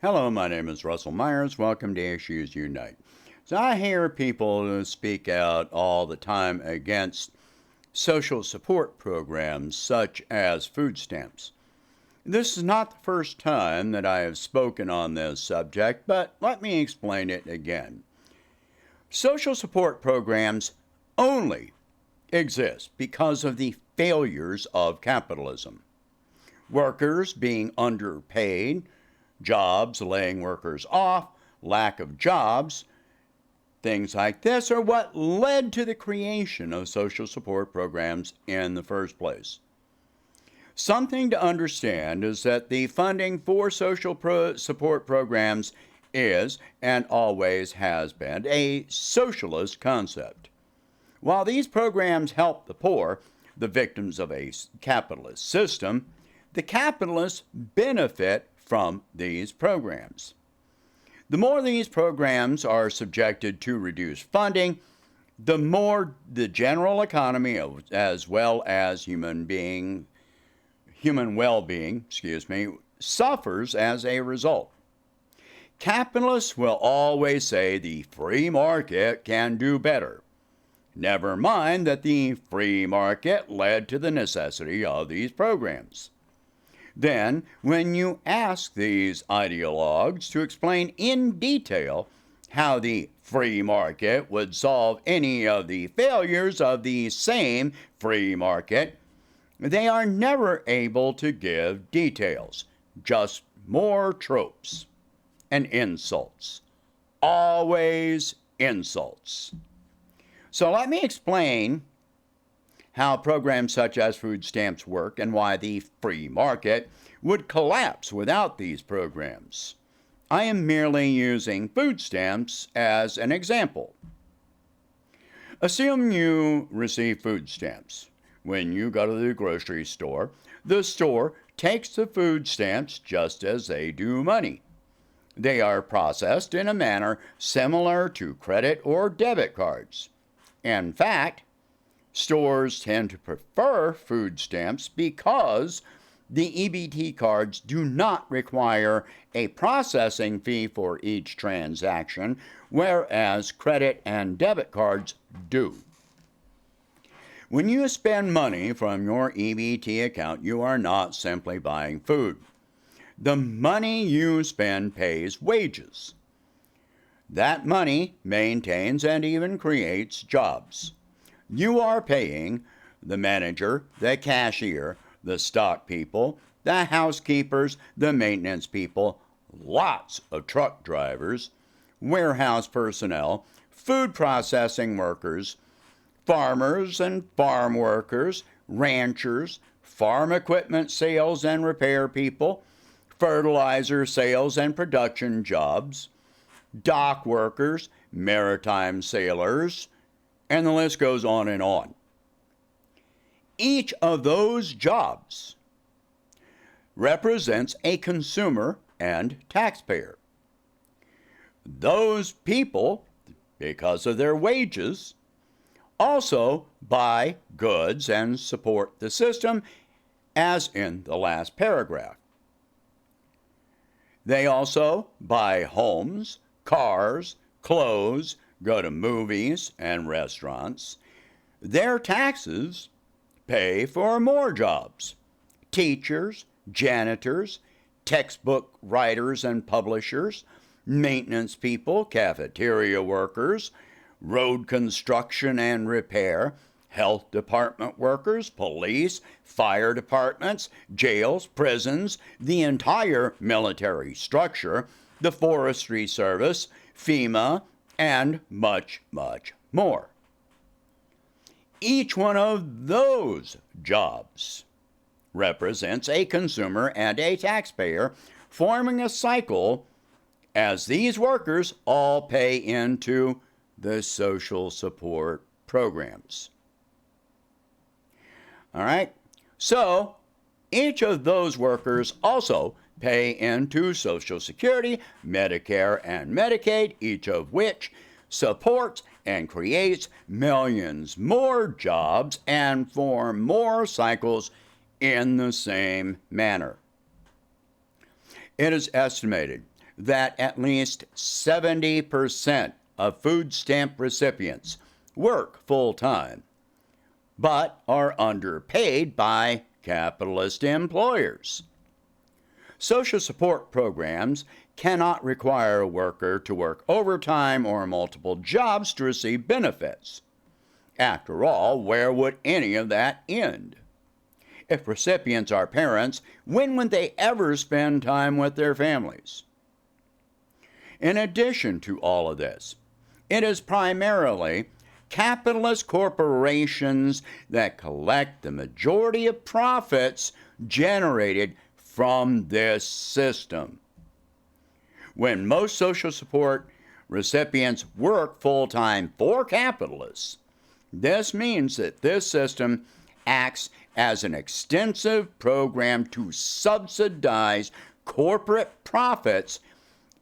Hello, my name is Russell Myers. Welcome to Issues Unite. So I hear people speak out all the time against social support programs such as food stamps. This is not the first time that I have spoken on this subject, but let me explain it again. Social support programs only exist because of the failures of capitalism. Workers being underpaid, jobs laying workers off, lack of jobs, things like this are what led to the creation of social support programs in the first place. Something to understand is that the funding for support programs is, and always has been, a socialist concept. While these programs help the poor, the victims of a capitalist system, the capitalists benefit from these programs. The more these programs are subjected to reduced funding, the more the general economy as well as human well-being, suffers as a result. Capitalists will always say the free market can do better. Never mind that the free market led to the necessity of these programs. Then, when you ask these ideologues to explain in detail how the free market would solve any of the failures of the same free market, they are never able to give details, just more tropes and insults. Always insults. So let me explain how programs such as food stamps work and why the free market would collapse without these programs. I am merely using food stamps as an example. Assume you receive food stamps. When you go to the grocery store, the store takes the food stamps just as they do money. They are processed in a manner similar to credit or debit cards. In fact, stores tend to prefer food stamps because the EBT cards do not require a processing fee for each transaction, whereas credit and debit cards do. When you spend money from your EBT account, you are not simply buying food. The money you spend pays wages. That money maintains and even creates jobs. You are paying the manager, the cashier, the stock people, the housekeepers, the maintenance people, lots of truck drivers, warehouse personnel, food processing workers, farmers and farm workers, ranchers, farm equipment sales and repair people, fertilizer sales and production jobs, dock workers, maritime sailors, and the list goes on and on. Each of those jobs represents a consumer and taxpayer. Those people, because of their wages, also buy goods and support the system, as in the last paragraph. They also buy homes, cars, clothes, go to movies and restaurants. Their taxes pay for more jobs: teachers, janitors, textbook writers and publishers, maintenance people, cafeteria workers, road construction and repair, health department workers, police, fire departments, jails, prisons, the entire military structure, the forestry service, FEMA, and much, much more. Each one of those jobs represents a consumer and a taxpayer, forming a cycle as these workers all pay into the social support programs. All right? So, each of those workers also pay into Social Security, Medicare, and Medicaid, each of which supports and creates millions more jobs and form more cycles in the same manner. It is estimated that at least 70% of food stamp recipients work full-time, but are underpaid by capitalist employers. Social support programs cannot require a worker to work overtime or multiple jobs to receive benefits. After all, where would any of that end? If recipients are parents, when would they ever spend time with their families? In addition to all of this, it is primarily capitalist corporations that collect the majority of profits generated from this system. When most social support recipients work full-time for capitalists, this means that this system acts as an extensive program to subsidize corporate profits,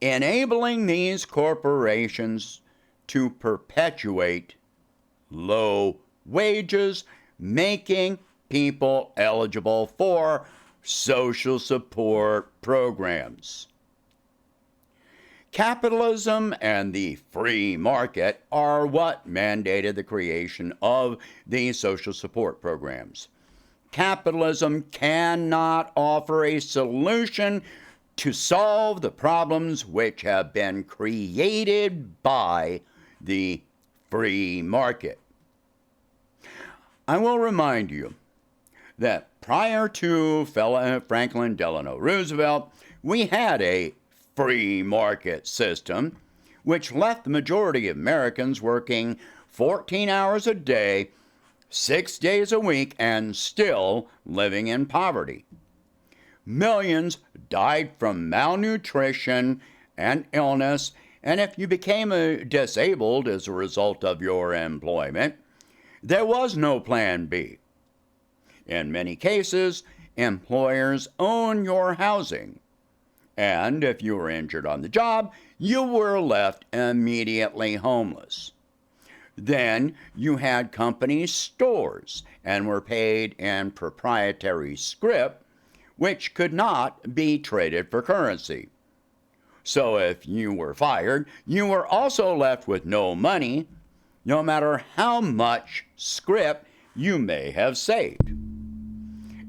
enabling these corporations to perpetuate low wages, making people eligible for social support programs. Capitalism and the free market are what mandated the creation of these social support programs. Capitalism cannot offer a solution to solve the problems which have been created by the free market. I will remind you that prior to Franklin Delano Roosevelt, we had a free market system which left the majority of Americans working 14 hours a day, 6 days a week, and still living in poverty. Millions died from malnutrition and illness, and if you became disabled as a result of your employment, there was no plan B. In many cases, employers own your housing, and if you were injured on the job, you were left immediately homeless. Then you had company stores and were paid in proprietary scrip, which could not be traded for currency. So if you were fired, you were also left with no money, no matter how much scrip you may have saved.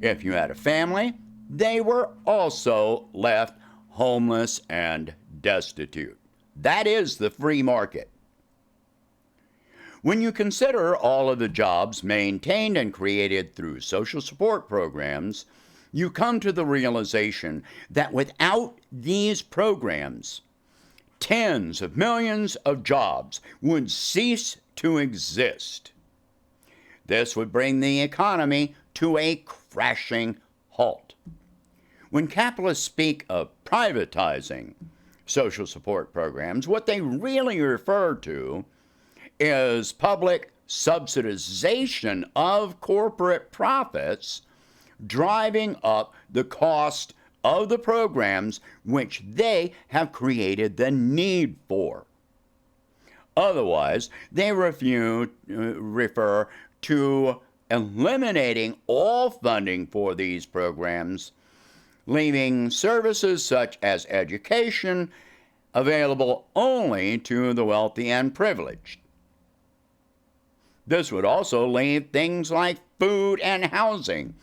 If you had a family, they were also left homeless and destitute. That is the free market. When you consider all of the jobs maintained and created through social support programs, you come to the realization that without these programs, tens of millions of jobs would cease to exist. This would bring the economy to a crashing halt. When capitalists speak of privatizing social support programs, what they really refer to is public subsidization of corporate profits, driving up the cost of the programs which they have created the need for. Otherwise, they refer to eliminating all funding for these programs, leaving services such as education available only to the wealthy and privileged. This would also leave things like food and housing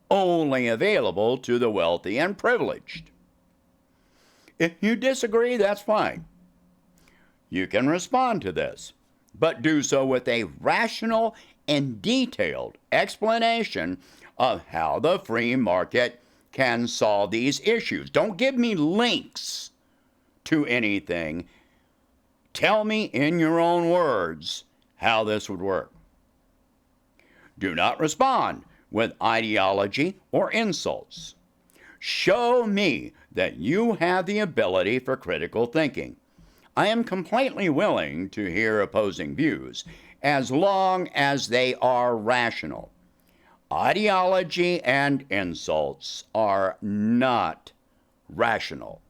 only available to the wealthy and privileged. If you disagree, that's fine. You can respond to this, but do so with a rational and detailed explanation of how the free market can solve these issues. Don't give me links to anything. Tell me in your own words how this would work. Do not respond with ideology or insults. Show me that you have the ability for critical thinking. I am completely willing to hear opposing views as long as they are rational. Ideology and insults are not rational.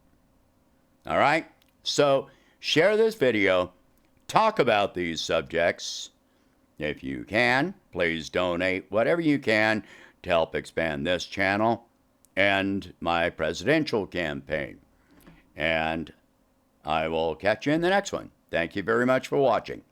All right? So share this video. Talk about these subjects. If you can, please donate whatever you can to help expand this channel and my presidential campaign. And I will catch you in the next one. Thank you very much for watching.